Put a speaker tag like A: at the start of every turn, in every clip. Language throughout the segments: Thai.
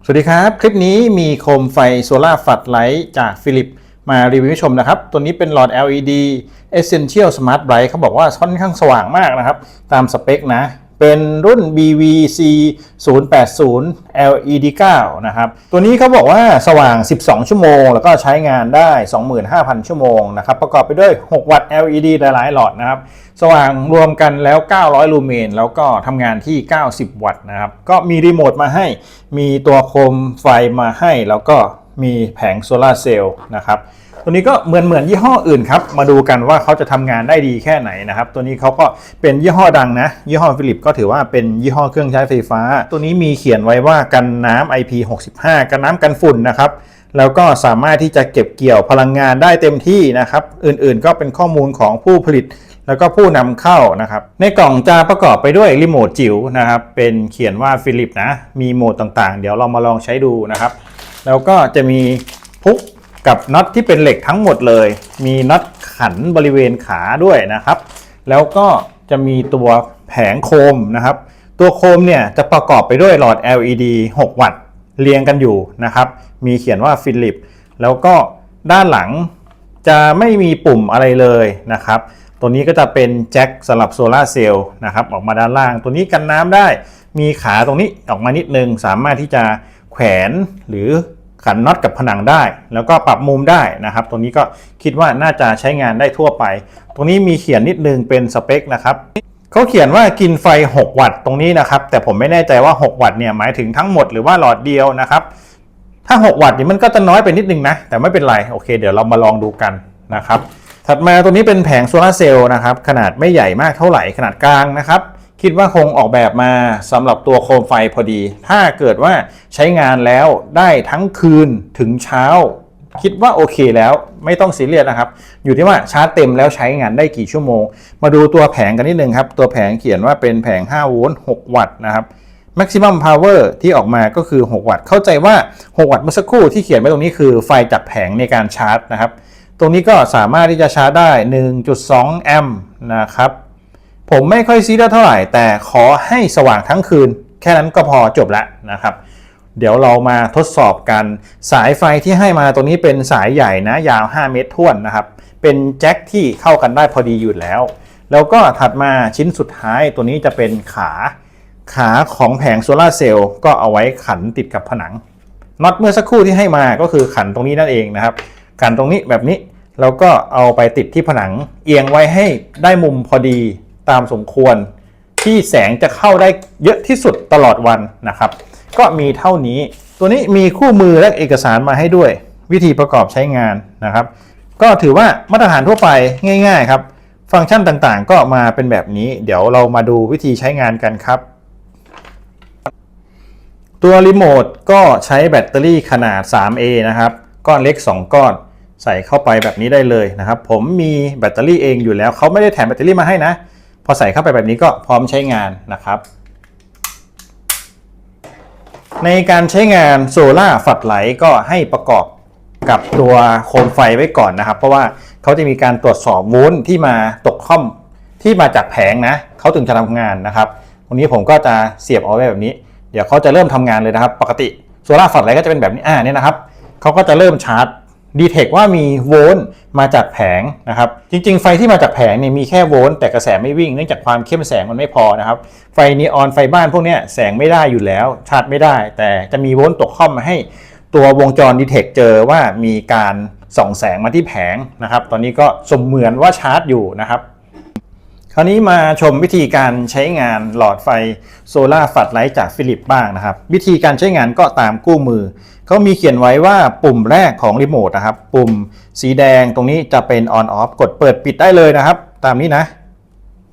A: สวัสดีครับคลิปนี้มีโคมไฟโซลาร์ฟลัดไลท์จากฟิลิปมารีวิวให้ชมนะครับตัวนี้เป็นหลอด LED Essential Smart Bright เขาบอกว่าค่อนข้างสว่างมากนะครับตามสเปคนะเป็นรุ่น BVC 080 LED 9นะครับตัวนี้เขาบอกว่าสว่าง12ชั่วโมงแล้วก็ใช้งานได้ 25,000 ชั่วโมงนะครับประกอบไปด้วย6วัตต์ LED หลายๆหลอดนะครับสว่างรวมกันแล้ว900ลูเมนแล้วก็ทำงานที่90วัตต์นะครับก็มีรีโมทมาให้มีตัวโคมไฟมาให้แล้วก็มีแผงโซลาร์เซลล์นะครับตัวนี้ก็เหมือนยี่ห้ออื่นครับมาดูกันว่าเขาจะทำงานได้ดีแค่ไหนนะครับตัวนี้เขาก็เป็นยี่ห้อดังนะยี่ห้อฟิลิปก็ถือว่าเป็นยี่ห้อเครื่องใช้ไฟฟ้าตัวนี้มีเขียนไว้ว่ากันน้ำ IP65 กันน้ำกันฝุ่นนะครับแล้วก็สามารถที่จะเก็บเกี่ยวพลังงานได้เต็มที่นะครับอื่นๆก็เป็นข้อมูลของผู้ผลิตแล้วก็ผู้นำเข้านะครับในกล่องจะประกอบไปด้วยรีโมทจิ๋วนะครับเป็นเขียนว่าฟิลิปนะมีโหมดต่างๆเดี๋ยวเรามาลองใช้ดูนะครับแล้วก็จะมีพุกกับน็อตที่เป็นเหล็กทั้งหมดเลยมีน็อตขันบริเวณขาด้วยนะครับแล้วก็จะมีตัวแผงโคมนะครับตัวโคมเนี่ยจะประกอบไปด้วยหลอด LED 6 วัตต์เรียงกันอยู่นะครับมีเขียนว่าฟิลิปแล้วก็ด้านหลังจะไม่มีปุ่มอะไรเลยนะครับตัวนี้ก็จะเป็นแจ็คสำหรับโซลาร์เซลล์นะครับออกมาด้านล่างตัวนี้กันน้ำได้มีขาตรงนี้ออกมานิดนึงสามารถที่จะแขวนหรือขันน็อตกับผนังได้แล้วก็ปรับมุมได้นะครับตรงนี้ก็คิดว่าน่าจะใช้งานได้ทั่วไปตรงนี้มีเขียนนิดนึงเป็นสเปคนะครับเขาเขียนว่ากินไฟ6วัตต์ตรงนี้นะครับแต่ผมไม่แน่ใจว่า6วัตต์เนี่ยหมายถึงทั้งหมดหรือว่าหลอดเดียวนะครับถ้า6วัตต์นี่มันก็จะน้อยไปนิดนึงนะแต่ไม่เป็นไรโอเคเดี๋ยวเรามาลองดูกันนะครับถัดมาตัวนี้เป็นแผงโซลาร์เซลล์นะครับขนาดไม่ใหญ่มากเท่าไหร่ขนาดกลางนะครับคิดว่าคงออกแบบมาสำหรับตัวโคมไฟพอดีถ้าเกิดว่าใช้งานแล้วได้ทั้งคืนถึงเช้าคิดว่าโอเคแล้วไม่ต้องซีเรียสนะครับอยู่ที่ว่าชาร์จเต็มแล้วใช้งานได้กี่ชั่วโมงมาดูตัวแผงกันนิดนึงครับตัวแผงเขียนว่าเป็นแผง5โวลต์6วัตต์นะครับ maximum power ที่ออกมาก็คือ6วัตต์เข้าใจว่า6วัตต์เมื่อสักครู่ที่เขียนไว้ตรงนี้คือไฟจากแผงในการชาร์จนะครับตรงนี้ก็สามารถที่จะชาร์จได้ 1.2 แอมป์นะครับผมไม่ค่อยซีเรียสเท่าไหร่แต่ขอให้สว่างทั้งคืนแค่นั้นก็พอจบแล้วนะครับเดี๋ยวเรามาทดสอบกันสายไฟที่ให้มาตรงนี้เป็นสายใหญ่นะยาว5เมตรท้วนนะครับเป็นแจ็คที่เข้ากันได้พอดีอยู่แล้วแล้วก็ถัดมาชิ้นสุดท้ายตัวนี้จะเป็นขาของแผงโซลาร์เซลล์ก็เอาไว้ขันติดกับผนังน็อตเมื่อสักครู่ที่ให้มาก็คือขันตรงนี้นั่นเองนะครับขันตรงนี้แบบนี้แล้วก็เอาไปติดที่ผนังเอียงไว้ให้ได้มุมพอดีตามสมควรที่แสงจะเข้าได้เยอะที่สุดตลอดวันนะครับก็มีเท่านี้ตัวนี้มีคู่มือและเอกสารมาให้ด้วยวิธีประกอบใช้งานนะครับก็ถือว่ามาตรฐานทั่วไปง่ายๆครับฟังก์ชันต่างๆก็มาเป็นแบบนี้เดี๋ยวเรามาดูวิธีใช้งานกันครับตัวรีโมทก็ใช้แบตเตอรี่ขนาด 3A นะครับก้อนเล็ก2ก้อนใส่เข้าไปแบบนี้ได้เลยนะครับผมมีแบตเตอรี่เองอยู่แล้วเขาไม่ได้แถมแบตเตอรี่มาให้นะพอใส่เข้าไปแบบนี้ก็พร้อมใช้งานนะครับในการใช้งานโซล่าร์ฟลัดไลท์ก็ให้ประกอบกับตัวโคมไฟไว้ก่อนนะครับเพราะว่าเขาจะมีการตรวจสอบโวลต์ที่มาตกค่อมที่มาจากแผงนะเขาถึงจะทำงานนะครับตรงนี้ผมก็จะเสียบเอาไว้แบบนี้เดี๋ยวเขาจะเริ่มทำงานเลยนะครับปกติโซล่าร์ฟลัดไลท์ก็จะเป็นแบบนี้เนี่ยนะครับเขาก็จะเริ่มชาร์จดีเทคว่ามีโวลต์มาจากแผงนะครับจริงๆไฟที่มาจากแผงเนี่ยมีแค่โวลต์แต่กระแสไม่วิ่งเนื่องจากความเข้มแสงมันไม่พอนะครับไฟนีออนไฟบ้านพวกนี้แสงไม่ได้อยู่แล้วชาร์จไม่ได้แต่จะมีโวลต์ตกค่อมมาให้ตัววงจรดีเทคเจอว่ามีการส่องแสงมาที่แผงนะครับตอนนี้ก็สมเหมือนว่าชาร์จอยู่นะครับคราวนี้มาชมวิธีการใช้งานหลอดไฟโซล่าร์ฟลัดไลท์จากฟิลิปบ้างนะครับวิธีการใช้งานก็ตามคู่มือเขามีเขียนไว้ว่าปุ่มแรกของรีโมทนะครับปุ่มสีแดงตรงนี้จะเป็น on off กดเปิดปิดได้เลยนะครับตามนี้นะ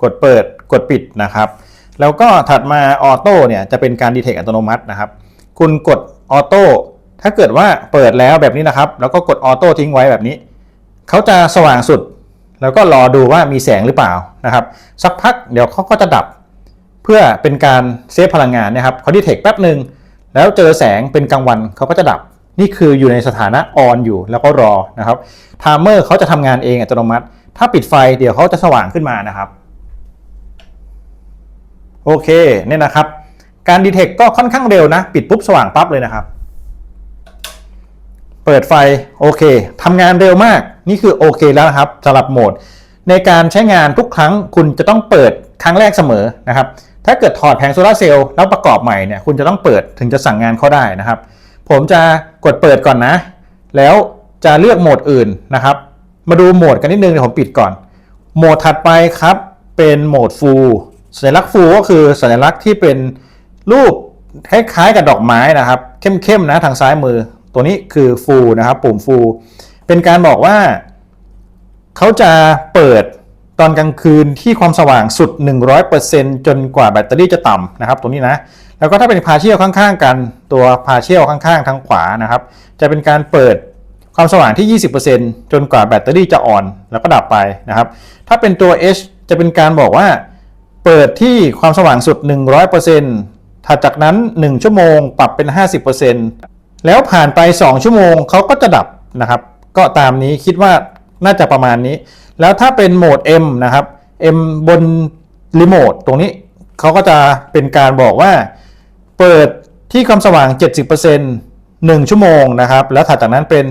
A: กดเปิดกดปิดนะครับแล้วก็ถัดมาออโต้เนี่ยจะเป็นการดีเทคอัตโนมัตินะครับคุณกดออโต้ถ้าเกิดว่าเปิดแล้วแบบนี้นะครับแล้วก็กดออโต้ทิ้งไว้แบบนี้เขาจะสว่างสุดแล้วก็รอดูว่ามีแสงหรือเปล่านะครับสักพักเดี๋ยวเขาก็จะดับเพื่อเป็นการเซฟพลังงานนะครับเขาดีเทคแป๊บหนึ่งแล้วเจอแสงเป็นกลางวันเขาก็จะดับนี่คืออยู่ในสถานะออนอยู่แล้วก็รอนะครับไทม์เมอร์เขาจะทำงานเองอัตโนมัติถ้าปิดไฟเดี๋ยวเขาจะสว่างขึ้นมานะครับโอเคเนี่ยนะครับการดีเทคก็ค่อนข้างเร็วนะปิดปุ๊บสว่างปั๊บเลยนะครับ เปิดไฟโอเคทำงานเร็วมากนี่คือโอเคแล้วนะครับสำหรับโหมดในการใช้งานทุกครั้งคุณจะต้องเปิดครั้งแรกเสมอนะครับถ้าเกิดถอดแผงโซลาร์เซลล์แล้วประกอบใหม่เนี่ยคุณจะต้องเปิดถึงจะสั่งงานเขาได้นะครับผมจะกดเปิดก่อนนะแล้วจะเลือกโหมดอื่นนะครับมาดูโหมดกันนิดนึงเดี๋ยวผมปิดก่อนโหมดถัดไปครับเป็นโหมด Full สัญลักษณ์ Full ก็คือสัญลักษณ์ที่เป็นรูปคล้ายๆกับดอกไม้นะครับเข้มๆนะทางซ้ายมือตัวนี้คือ Full นะครับปุ่ม Full เป็นการบอกว่าเขาจะเปิดตอนกลางคืนที่ความสว่างสุด 100% จนกว่าแบตเตอรี่จะต่ำนะครับตรงนี้นะแล้วก็ถ้าเป็นพาเชียลข้างๆกันตัวพาเชียลข้างๆทางขวานะครับจะเป็นการเปิดความสว่างที่ 20% จนกว่าแบตเตอรี่จะอ่อนแล้วก็ดับไปนะครับถ้าเป็นตัว H จะเป็นการบอกว่าเปิดที่ความสว่างสุด 100%ถัดจากนั้น1ชั่วโมงปรับเป็น 50% แล้วผ่านไป2ชั่วโมงเขาก็จะดับนะครับก็ตามนี้คิดว่าน่าจะประมาณนี้แล้วถ้าเป็นโหมด M นะครับ M บนรีโมทตรงนี้เขาก็จะเป็นการบอกว่าเปิดที่ความสว่าง 70% 1ชั่วโมงนะครับแล้วถัดจากนั้นเป็น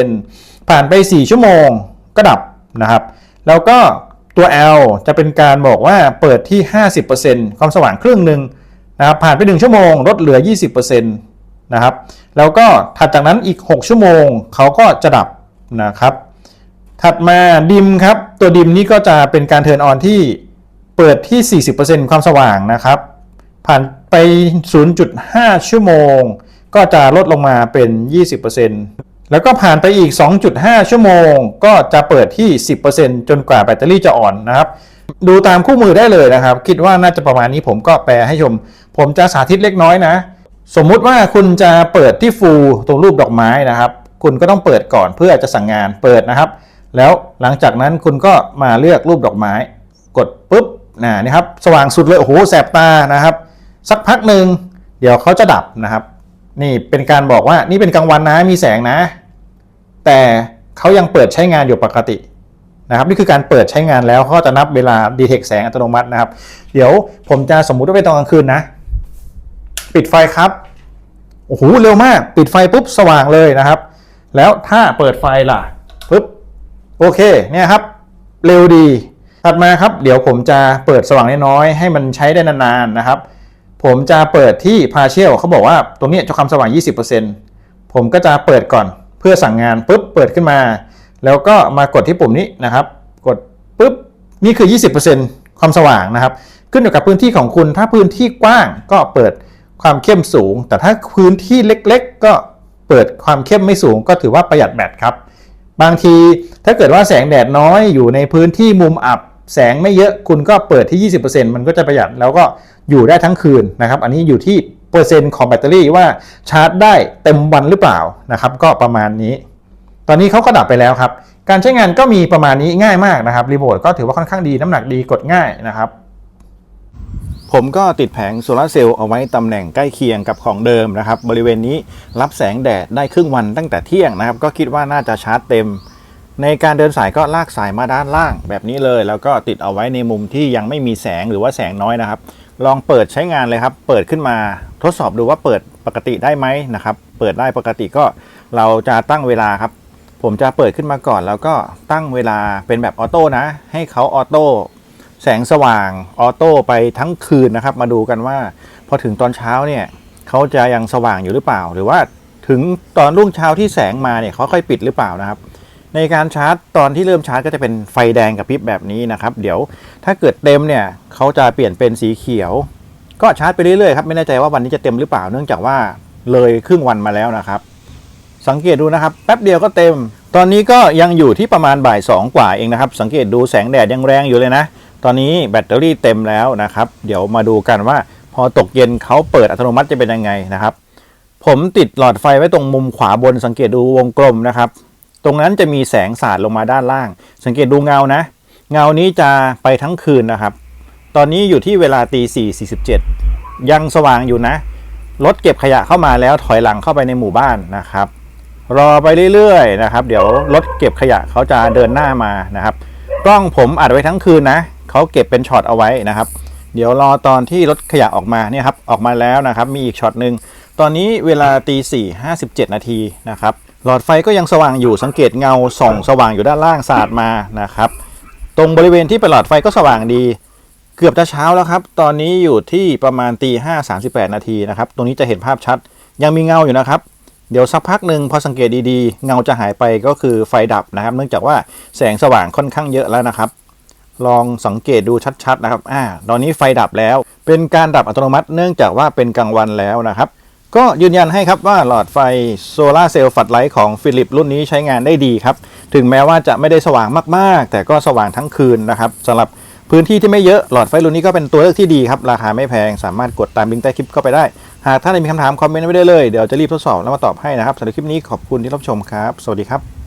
A: 30% ผ่านไป4ชั่วโมงก็ดับนะครับแล้วก็ตัว L จะเป็นการบอกว่าเปิดที่ 50% ความสว่างครึ่งหนึ่งนะครับผ่านไป1ชั่วโมงลดเหลือ 20% นะครับแล้วก็ถัดจากนั้นอีก6ชั่วโมงเขาก็จะดับนะครับถัดมาดิมครับตัวดิมนี้ก็จะเป็นการเทิร์นออนที่เปิดที่ 40% ความสว่างนะครับผ่านไป 0.5 ชั่วโมงก็จะลดลงมาเป็น 20% แล้วก็ผ่านไปอีก 2.5 ชั่วโมงก็จะเปิดที่ 10% จนกว่าแบตเตอรี่จะอ่อนนะครับดูตามคู่มือได้เลยนะครับคิดว่าน่าจะประมาณนี้ผมก็แปลให้ชมผมจะสาธิตเล็กน้อยนะสมมุติว่าคุณจะเปิดที่ฟูลตรงรูปดอกไม้นะครับคุณก็ต้องเปิดก่อนเพื่อจะสั่งงานเปิดนะครับแล้วหลังจากนั้นคุณก็มาเลือกรูปดอกไม้กดปุ๊บนี่ครับสว่างสุดเลยโอ้โหแสบตานะครับสักพักหนึ่งเดี๋ยวเขาจะดับนะครับนี่เป็นการบอกว่านี่เป็นกลางวันนะมีแสงนะแต่เขายังเปิดใช้งานอยู่ปกตินะครับนี่คือการเปิดใช้งานแล้วเขาจะนับเวลาดีเทคแสงอัตโนมัตินะครับเดี๋ยวผมจะสมมุติว่าเป็นตอนกลางคืนนะปิดไฟครับโอ้โหเร็วมากปิดไฟปุ๊บสว่างเลยนะครับแล้วถ้าเปิดไฟล่ะปุ๊บโอเคเนี่ยครับเร็วดีถัดมาครับเดี๋ยวผมจะเปิดสว่างน้อยๆให้มันใช้ได้นานๆนะครับผมจะเปิดที่ partial เขาบอกว่าตรงนี้จะความสว่าง 20% ผมก็จะเปิดก่อนเพื่อสั่งงานปุ๊บเปิดขึ้นมาแล้วก็มากดที่ปุ่มนี้นะครับกดปุ๊บนี่คือ 20% ความสว่างนะครับขึ้นอยู่กับพื้นที่ของคุณถ้าพื้นที่กว้างก็เปิดความเข้มสูงแต่ถ้าพื้นที่เล็กๆก็เปิดความเข้มไม่สูงก็ถือว่าประหยัดแบตครับบางทีถ้าเกิดว่าแสงแดดน้อยอยู่ในพื้นที่มุมอับแสงไม่เยอะคุณก็เปิดที่ 20% มันก็จะประหยัดแล้วก็อยู่ได้ทั้งคืนนะครับอันนี้อยู่ที่เปอร์เซ็นต์ของแบตเตอรี่ว่าชาร์จได้เต็มวันหรือเปล่านะครับก็ประมาณนี้ตอนนี้เขาก็ดับไปแล้วครับการใช้งานก็มีประมาณนี้ง่ายมากนะครับรีโมทก็ถือว่าค่อนข้างดีน้ำหนักดีกดง่ายนะครับผมก็ติดแผงโซลาร์เซลล์เอาไว้ตำแหน่งใกล้เคียงกับของเดิมนะครับบริเวณนี้รับแสงแดดได้ครึ่งวันตั้งแต่เที่ยงนะครับก็คิดว่าน่าจะชาร์จเต็มในการเดินสายก็ลากสายมาด้านล่างแบบนี้เลยแล้วก็ติดเอาไว้ในมุมที่ยังไม่มีแสงหรือว่าแสงน้อยนะครับลองเปิดใช้งานเลยครับเปิดขึ้นมาทดสอบดูว่าเปิดปกติได้ไหมนะครับเปิดได้ปกติก็เราจะตั้งเวลาครับผมจะเปิดขึ้นมาก่อนแล้วก็ตั้งเวลาเป็นแบบออโต้นะให้เขาออโต้แสงสว่างออโต้ไปทั้งคืนนะครับมาดูกันว่าพอถึงตอนเช้าเนี่ยเขาจะยังสว่างอยู่หรือเปล่าหรือว่าถึงตอนรุ่งเช้าที่แสงมาเนี่ยเขาค่อยปิดหรือเปล่านะครับในการชาร์จตอนที่เริ่มชาร์จก็จะเป็นไฟแดงกับพริบแบบนี้นะครับเดี๋ยวถ้าเกิดเต็มเนี่ยเขาจะเปลี่ยนเป็นสีเขียวก็ชาร์จไปเรื่อยๆครับไม่แน่ใจว่าวันนี้จะเต็มหรือเปล่าเนื่องจากว่าเลยครึ่งวันมาแล้วนะครับสังเกตดูนะครับแป๊บเดียวก็เต็มตอนนี้ก็ยังอยู่ที่ประมาณบ่าย2กว่าเองนะครับสังเกตดูแสงแดดยังแรงอยู่เลยนะตอนนี้แบตเตอรี่เต็มแล้วนะครับเดี๋ยวมาดูกันว่าพอตกเย็นเขาเปิดอัตโนมัติจะเป็นยังไงนะครับผมติดหลอดไฟไว้ตรงมุมขวาบนสังเกตดูวงกลมนะครับตรงนั้นจะมีแสงสาดลงมาด้านล่างสังเกตดูเงานะเงานี้จะไปทั้งคืนนะครับตอนนี้อยู่ที่เวลา4:47ยังสว่างอยู่นะรถเก็บขยะเข้ามาแล้วถอยหลังเข้าไปในหมู่บ้านนะครับรอไปเรื่อยๆนะครับเดี๋ยวรถเก็บขยะเขาจะเดินหน้ามานะครับกล้องผมอัดไว้ทั้งคืนนะเขาเก็บเป็นช็อตเอาไว้นะครับเดี๋ยวรอตอนที่รถขยะออกมาเนี่ยครับออกมาแล้วนะครับมีอีกช็อตหนึ่งตอนนี้เวลา4:57 นาทีนะครับ หลอดไฟก็ยังสว่างอยู่สังเกตเงาส่องสว่างอยู่ด้านล่างสาดมานะครับตรงบริเวณที่เป็นหลอดไฟก็สว่างดีเกือบจะเช้าแล้วครับตอนนี้อยู่ที่ประมาณตี 5:38 นาทีนะครับตรงนี้จะเห็นภาพชัดยังมีเงาอยู่นะครับเดี๋ยวสักพักหนึ่งพอสังเกตดีๆเงาจะหายไปก็คือไฟดับนะครับเนื่องจากว่าแสงสว่างค่อนข้างเยอะแล้วนะครับลองสังเกตดูชัดๆนะครับตอนนี้ไฟดับแล้วเป็นการดับอัตโนมัติเนื่องจากว่าเป็นกลางวันแล้วนะครับก็ยืนยันให้ครับว่าหลอดไฟโซลาร์เซลล์ฝัดไลท์ของฟิลิปรุ่นนี้ใช้งานได้ดีครับถึงแม้ว่าจะไม่ได้สว่างมากๆแต่ก็สว่างทั้งคืนนะครับสำหรับพื้นที่ที่ไม่เยอะหลอดไฟรุ่นนี้ก็เป็นตัวเลือกที่ดีครับราคาไม่แพงสามารถกดตามลิงก์ใต้คลิปเข้าไปได้หากท่านมีคำถามคอมเมนต์ไว้ได้เลยเดี๋ยวจะรีบทดสอบแล้วมาตอบให้นะครับสำหรับคลิปนี้ขอบคุณที่รับชมครับสวัสดีครับ